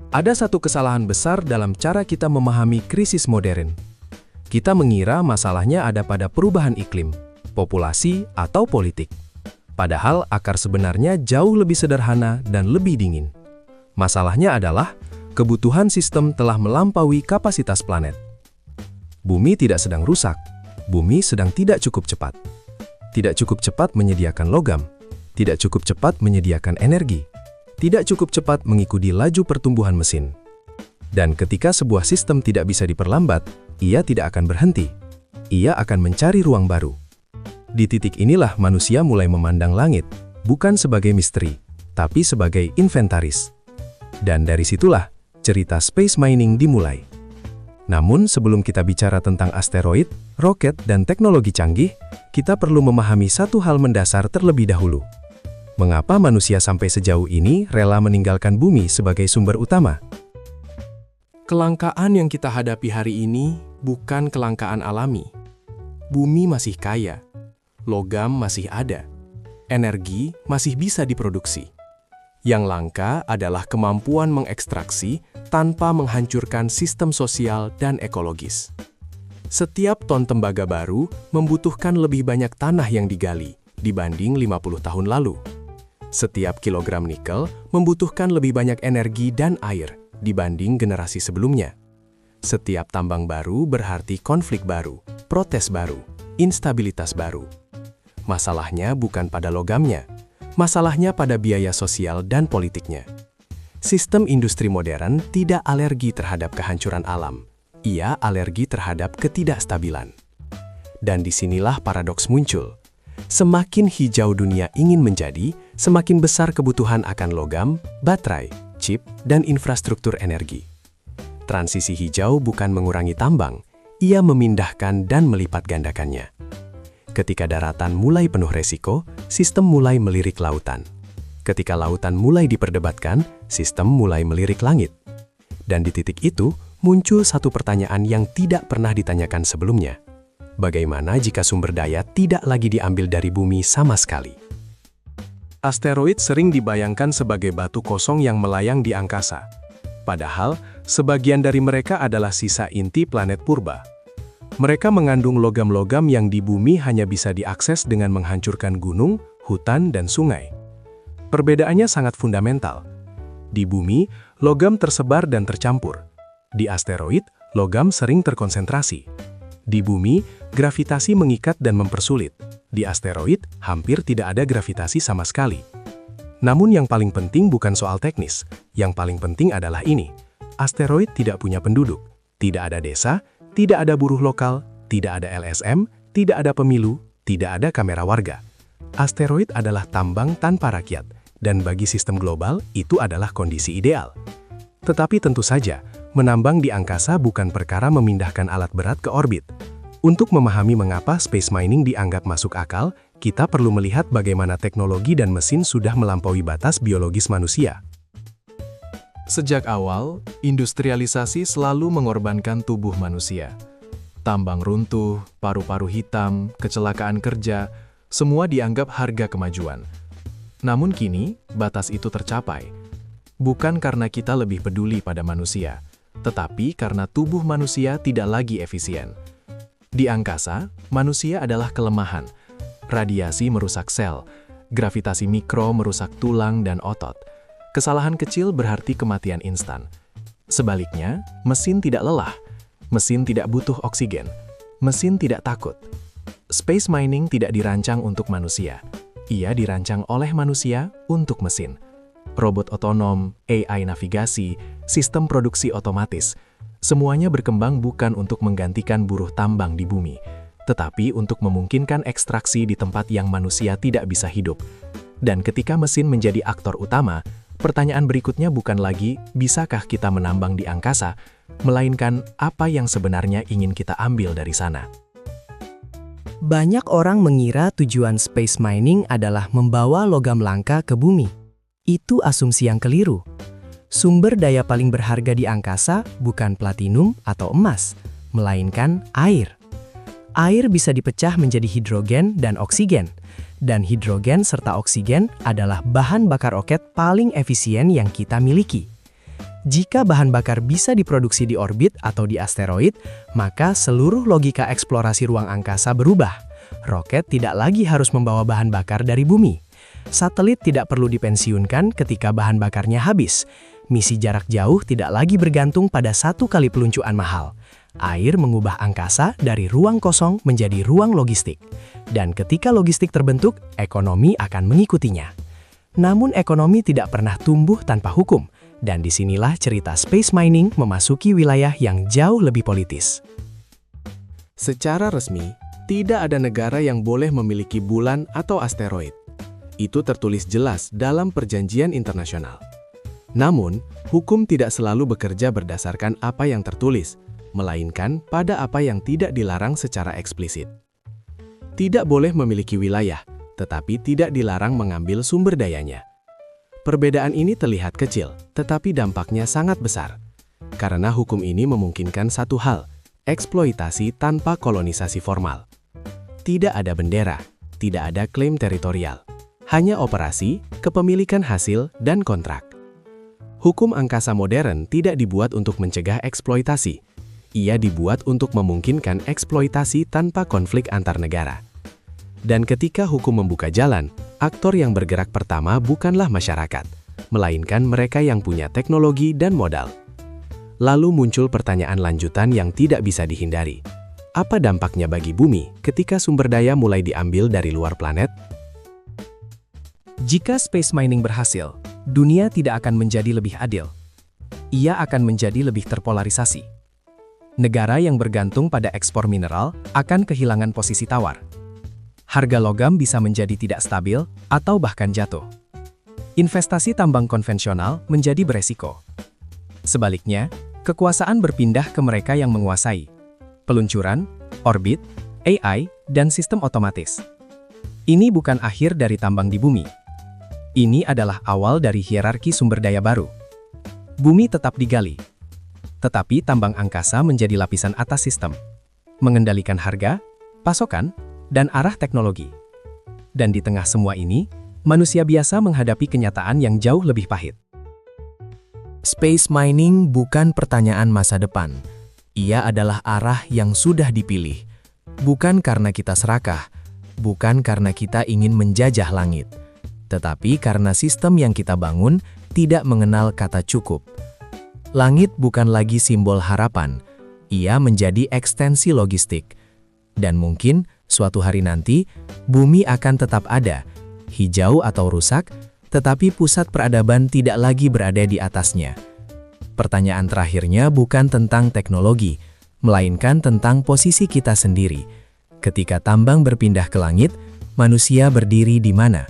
Ada satu kesalahan besar dalam cara kita memahami krisis modern. Kita mengira masalahnya ada pada perubahan iklim, populasi, atau politik. Padahal akar sebenarnya jauh lebih sederhana dan lebih dingin. Masalahnya adalah kebutuhan sistem telah melampaui kapasitas planet. Bumi tidak sedang rusak, bumi sedang tidak cukup cepat. Tidak cukup cepat menyediakan logam, tidak cukup cepat menyediakan energi, tidak cukup cepat mengikuti laju pertumbuhan mesin. Dan ketika sebuah sistem tidak bisa diperlambat, ia tidak akan berhenti. Ia akan mencari ruang baru. Di titik inilah manusia mulai memandang langit, bukan sebagai misteri, tapi sebagai inventaris. Dan dari situlah cerita space mining dimulai. Namun sebelum kita bicara tentang asteroid, roket, dan teknologi canggih, kita perlu memahami satu hal mendasar terlebih dahulu. Mengapa manusia sampai sejauh ini rela meninggalkan bumi sebagai sumber utama? Kelangkaan yang kita hadapi hari ini bukan kelangkaan alami. Bumi masih kaya, logam masih ada, energi masih bisa diproduksi. Yang langka adalah kemampuan mengekstraksi tanpa menghancurkan sistem sosial dan ekologis. Setiap ton tembaga baru membutuhkan lebih banyak tanah yang digali dibanding 50 tahun lalu. Setiap kilogram nikel membutuhkan lebih banyak energi dan air dibanding generasi sebelumnya. Setiap tambang baru berarti konflik baru, protes baru, instabilitas baru. Masalahnya bukan pada logamnya, masalahnya pada biaya sosial dan politiknya. Sistem industri modern tidak alergi terhadap kehancuran alam. Ia alergi terhadap ketidakstabilan. Dan disinilah paradoks muncul. Semakin hijau dunia ingin menjadi, semakin besar kebutuhan akan logam, baterai, chip, dan infrastruktur energi. Transisi hijau bukan mengurangi tambang, ia memindahkan dan melipat gandakannya. Ketika daratan mulai penuh resiko, sistem mulai melirik lautan. Ketika lautan mulai diperdebatkan, sistem mulai melirik langit. Dan di titik itu, muncul satu pertanyaan yang tidak pernah ditanyakan sebelumnya. Bagaimana jika sumber daya tidak lagi diambil dari bumi sama sekali? Asteroid sering dibayangkan sebagai batu kosong yang melayang di angkasa. Padahal, sebagian dari mereka adalah sisa inti planet purba. Mereka mengandung logam-logam yang di bumi hanya bisa diakses dengan menghancurkan gunung, hutan, dan sungai. Perbedaannya sangat fundamental. Di bumi, logam tersebar dan tercampur. Di asteroid, logam sering terkonsentrasi. Di bumi, gravitasi mengikat dan mempersulit. Di asteroid, hampir tidak ada gravitasi sama sekali. Namun yang paling penting bukan soal teknis. Yang paling penting adalah ini. Asteroid tidak punya penduduk. Tidak ada desa, tidak ada buruh lokal, tidak ada LSM, tidak ada pemilu, tidak ada kamera warga. Asteroid adalah tambang tanpa rakyat. Dan bagi sistem global, itu adalah kondisi ideal. Tetapi tentu saja, menambang di angkasa bukan perkara memindahkan alat berat ke orbit. Untuk memahami mengapa space mining dianggap masuk akal, kita perlu melihat bagaimana teknologi dan mesin sudah melampaui batas biologis manusia. Sejak awal, industrialisasi selalu mengorbankan tubuh manusia. Tambang runtuh, paru-paru hitam, kecelakaan kerja, semua dianggap harga kemajuan. Namun kini, batas itu tercapai. Bukan karena kita lebih peduli pada manusia, tetapi karena tubuh manusia tidak lagi efisien. Di angkasa, manusia adalah kelemahan. Radiasi merusak sel, gravitasi mikro merusak tulang dan otot. Kesalahan kecil berarti kematian instan. Sebaliknya, mesin tidak lelah. Mesin tidak butuh oksigen. Mesin tidak takut. Space mining tidak dirancang untuk manusia. Ia dirancang oleh manusia untuk mesin. Robot otonom, AI navigasi, sistem produksi otomatis, semuanya berkembang bukan untuk menggantikan buruh tambang di bumi, tetapi untuk memungkinkan ekstraksi di tempat yang manusia tidak bisa hidup. Dan ketika mesin menjadi aktor utama, pertanyaan berikutnya bukan lagi, bisakah kita menambang di angkasa, melainkan apa yang sebenarnya ingin kita ambil dari sana. Banyak orang mengira tujuan space mining adalah membawa logam langka ke bumi. Itu asumsi yang keliru. Sumber daya paling berharga di angkasa bukan platinum atau emas, melainkan air. Air bisa dipecah menjadi hidrogen dan oksigen, dan hidrogen serta oksigen adalah bahan bakar roket paling efisien yang kita miliki. Jika bahan bakar bisa diproduksi di orbit atau di asteroid, maka seluruh logika eksplorasi ruang angkasa berubah. Roket tidak lagi harus membawa bahan bakar dari bumi. Satelit tidak perlu dipensiunkan ketika bahan bakarnya habis. Misi jarak jauh tidak lagi bergantung pada satu kali peluncuran mahal. Air mengubah angkasa dari ruang kosong menjadi ruang logistik. Dan ketika logistik terbentuk, ekonomi akan mengikutinya. Namun ekonomi tidak pernah tumbuh tanpa hukum. Dan disinilah cerita space mining memasuki wilayah yang jauh lebih politis. Secara resmi, tidak ada negara yang boleh memiliki bulan atau asteroid. Itu tertulis jelas dalam perjanjian internasional. Namun, hukum tidak selalu bekerja berdasarkan apa yang tertulis, melainkan pada apa yang tidak dilarang secara eksplisit. Tidak boleh memiliki wilayah, tetapi tidak dilarang mengambil sumber dayanya. Perbedaan ini terlihat kecil, tetapi dampaknya sangat besar. Karena hukum ini memungkinkan satu hal, eksploitasi tanpa kolonisasi formal. Tidak ada bendera, tidak ada klaim teritorial. Hanya operasi, kepemilikan hasil, dan kontrak. Hukum angkasa modern tidak dibuat untuk mencegah eksploitasi. Ia dibuat untuk memungkinkan eksploitasi tanpa konflik antar negara. Dan ketika hukum membuka jalan, aktor yang bergerak pertama bukanlah masyarakat, melainkan mereka yang punya teknologi dan modal. Lalu muncul pertanyaan lanjutan yang tidak bisa dihindari. Apa dampaknya bagi bumi ketika sumber daya mulai diambil dari luar planet? Jika space mining berhasil, dunia tidak akan menjadi lebih adil. Ia akan menjadi lebih terpolarisasi. Negara yang bergantung pada ekspor mineral akan kehilangan posisi tawar. Harga logam bisa menjadi tidak stabil atau bahkan jatuh. Investasi tambang konvensional menjadi beresiko. Sebaliknya, kekuasaan berpindah ke mereka yang menguasai peluncuran, orbit, AI, dan sistem otomatis. Ini bukan akhir dari tambang di bumi. Ini adalah awal dari hierarki sumber daya baru. Bumi tetap digali, tetapi tambang angkasa menjadi lapisan atas sistem, mengendalikan harga, pasokan, dan arah teknologi. Dan di tengah semua ini, manusia biasa menghadapi kenyataan yang jauh lebih pahit. Space mining bukan pertanyaan masa depan. Ia adalah arah yang sudah dipilih. Bukan karena kita serakah, bukan karena kita ingin menjajah langit, tetapi karena sistem yang kita bangun tidak mengenal kata cukup. Langit bukan lagi simbol harapan, ia menjadi ekstensi logistik. Dan mungkin suatu hari nanti, bumi akan tetap ada, hijau atau rusak, tetapi pusat peradaban tidak lagi berada di atasnya. Pertanyaan terakhirnya bukan tentang teknologi, melainkan tentang posisi kita sendiri. Ketika tambang berpindah ke langit, manusia berdiri di mana?